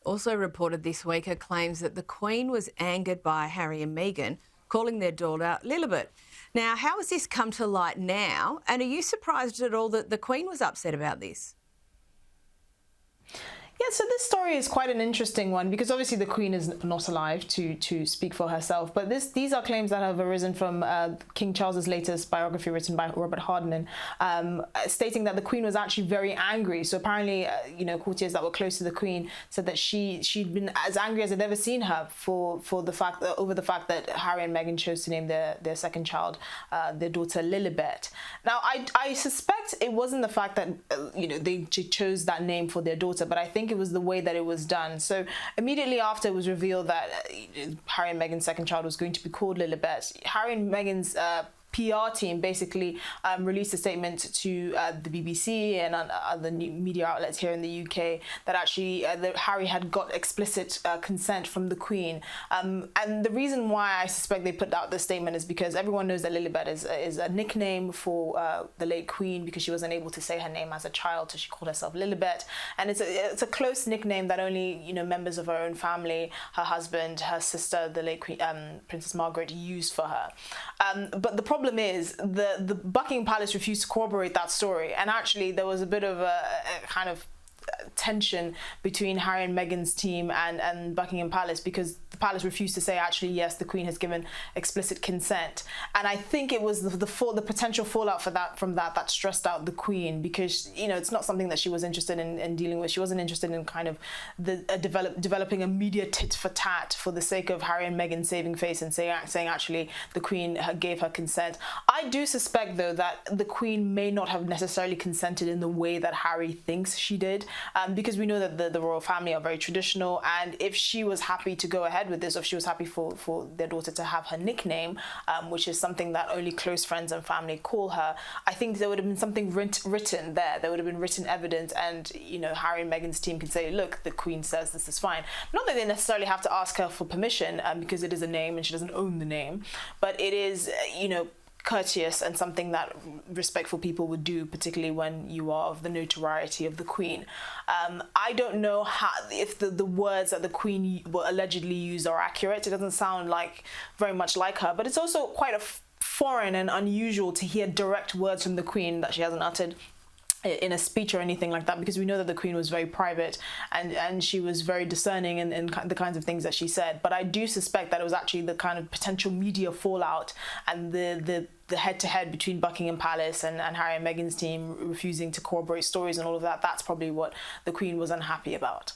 also reported this week her claims that the Queen was angered by Harry and Meghan, calling their daughter Lilibet. Now, how has this come to light now? And are you surprised at all that the Queen was upset about this? Yeah, so this story is quite an interesting one because obviously the Queen is not alive to speak for herself. But these are claims that have arisen from King Charles's latest biography written by Robert Hardman, stating that the Queen was actually very angry. So apparently, courtiers that were close to the Queen said that she'd been as angry as they'd ever seen her over the fact that Harry and Meghan chose to name their second child, their daughter Lilibet. Now, I suspect it wasn't the fact that they chose that name for their daughter, but I think it was the way that it was done. So immediately after it was revealed that Harry and Meghan's second child was going to be called Lilibet, Harry and Meghan's PR team basically released a statement to the BBC and other media outlets here in the UK that actually that Harry had got explicit consent from the Queen. And the reason why I suspect they put out this statement is because everyone knows that Lilibet is a nickname for the late Queen because she wasn't able to say her name as a child, so she called herself Lilibet. And it's a close nickname that only members of her own family, her husband, her sister, the late Queen, Princess Margaret, used for her. But the problem is the Buckingham Palace refused to corroborate that story, and actually there was a bit of a kind of tension between Harry and Meghan's team and Buckingham Palace because the palace refused to say actually yes, the Queen has given explicit consent. And I think it was the potential fallout from that stressed out the Queen because it's not something that she was interested in dealing with. She wasn't interested in kind of developing a media tit for tat for the sake of Harry and Meghan saving face and saying actually the Queen gave her consent. I do suspect though that the Queen may not have necessarily consented in the way that Harry thinks she did. Because we know that the royal family are very traditional, and if she was happy to go ahead with this, or if she was happy for their daughter to have her nickname, which is something that only close friends and family call her, I think there would have been something written there. There would have been written evidence, and Harry and Meghan's team can say, look, the Queen says this is fine. Not that they necessarily have to ask her for permission, because it is a name and she doesn't own the name, but it is, courteous and something that respectful people would do, particularly when you are of the notoriety of the Queen. I don't know if the words that the Queen allegedly used are accurate. It doesn't sound very much like her, but it's also quite foreign and unusual to hear direct words from the Queen that she hasn't uttered in a speech or anything like that, because we know that the Queen was very private and she was very discerning in the kinds of things that she said. But I do suspect that it was actually the kind of potential media fallout and the head-to-head between Buckingham Palace and Harry and Meghan's team refusing to corroborate stories and all of that. That's probably what the Queen was unhappy about.